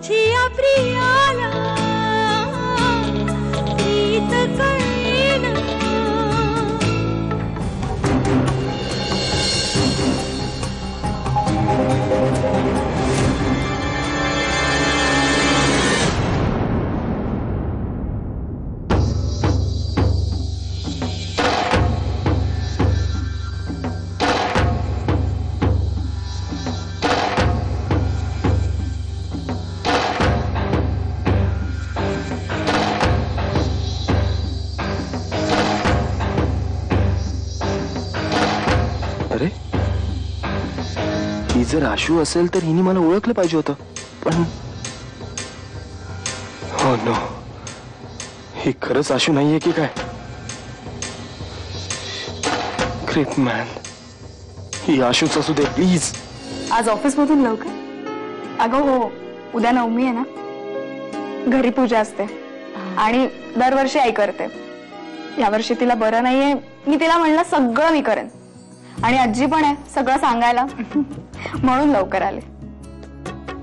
माझिया प्रियाला प्रीत कळेना. अरे ही जर आशू असेल तर हिने मला ओळखलं पाहिजे होतं, पण हो नो, ही खरंच आशू नाहीये की काय? ग्रेट मॅन, ही आशूच असू दे प्लीज. आज ऑफिस मधून लवकर? अगं हो, उद्या नवमी आहे ना, घरी पूजा असते आणि दरवर्षी आई करते. यावर्षी तिला बरं नाहीये, मी तिला म्हणलं सगळं मी करेन आणि आजी पण आहे सगळं सांगायला म्हणून लवकर आले.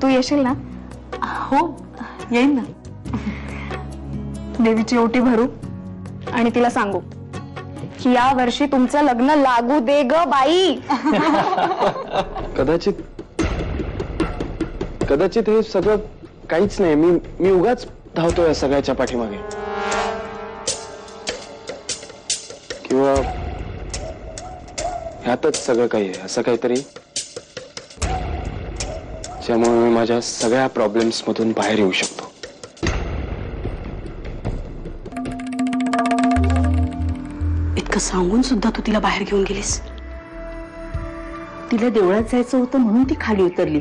तू येशील ना? हो येईन ना. देवीची ओटी भरू आणि तिला सांगू की या वर्षी तुमचं लग्न लागू दे ग बाई. कदाचित हे सगळं काहीच नाही. मी उगाच धावतोय या सगळ्याच्या पाठीमागे, किंवा ह्यातच सगळं काही आहे असं काहीतरी, ज्यामुळे मी माझ्या सगळ्या प्रॉब्लेम्स मधून बाहेर येऊ शकतो. इतकं सांगून सुद्धा तू तिला बाहेर घेऊन गेलीस. तिला देवळात जायचं होतं म्हणून ती खाली उतरली,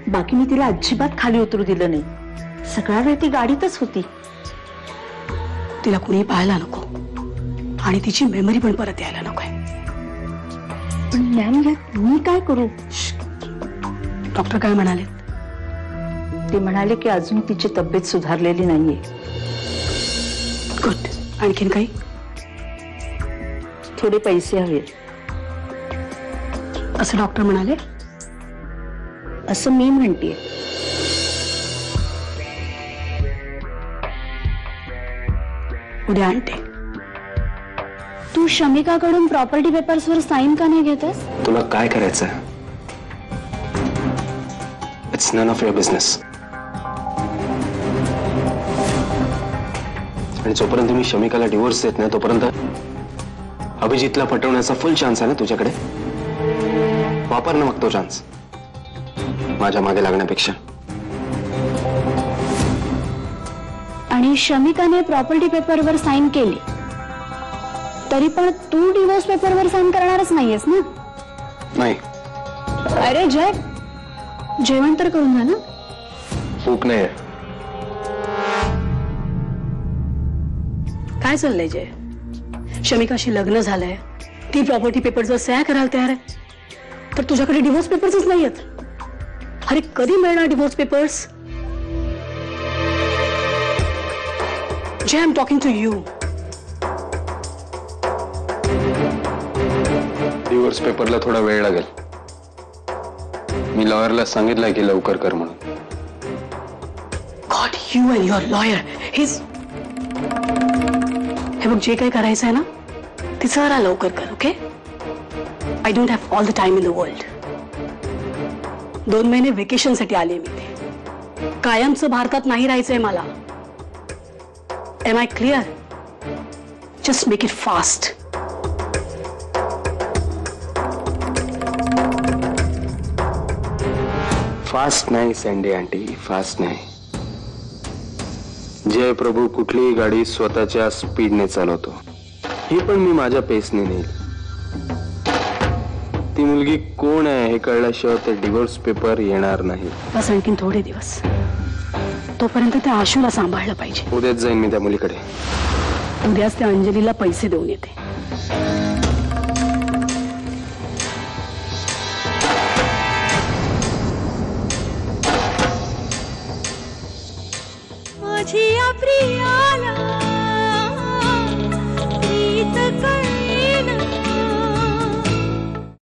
बाकी मी तिला अजिबात खाली उतरू दिलं नाही. सगळा वेळ ती गाडीतच होती. तिला कुणी पाहायला नको आणि तिची मेमरी पण परत यायला नकोय. पण मॅम यात मी काय करू? डॉक्टर काय म्हणाले? ते म्हणाले की अजून तिची तब्येत सुधारलेली नाहीये. गुड. आणखीन काही? थोडे पैसे हवे असं डॉक्टर म्हणाले. असं मी म्हणतेय. उद्या आणते. तू शमिकाकडून प्रॉपर्टी पेपर्सवर साईन का नाही घेतेस? तुला काय करायचं? It's none of your business. आणि जोपर्यंत मी शमिकाला डिवोर्स देत नाही तोपर्यंत अभिजितला पटवण्याचा फुल चान्स आहे ना तुझ्याकडे. वापर ना मग तो चान्स माझ्या मागे लागण्यापेक्षा. आणि शमिकाने प्रॉपर्टी पेपरवर साईन केली तरी पण तू डिवोर्स पेपरवर साईन करणारच नाहीयेस ना? नाही. अरे जय, जेवण तर करून घ्या ना. भूक नाही. काय चाललंय जय? शमिकाशी लग्न झालंय, ती प्रॉपर्टी पेपरवर सह्या करायला तयार आहे, तर तुझ्याकडे डिवोर्स पेपर्सच नाहीयेत. अरे कधी मिळणार divorce papers? Jay, I am talking to you. Divorce पेपरला थोडा वेळ लागेल. मी लॉयरला सांगितलंय की लवकर कर म्हणून. God, you and your lawyer. हे बघ, जे काही करायचं आहे ना ते जरा लवकर कर. Okay? I don't have all the time in the world. 2 महिने वेकेशन साठी आले मी ते. कायमचं भारतात नाही राहायचंय मला. Am I clear? Just make it fast. Fast नाही सँडी आंटी, फास्ट नाही. जय प्रभू कुठलीही गाडी स्वतःच्या स्पीडने चालवतो. ही पण मी माझ्या पेसने नेईल. ती मुलगी कोण आहे हे कळल्याशिवाय ते डिवोर्स पेपर येणार नाही. बस आणखीन थोडे दिवस. तोपर्यंत त्या आशूला सांभाळलं पाहिजे. उद्याच जाईन मी त्या मुलीकडे. उद्याच त्या अंजलीला पैसे देऊन येते. माझिया प्रिया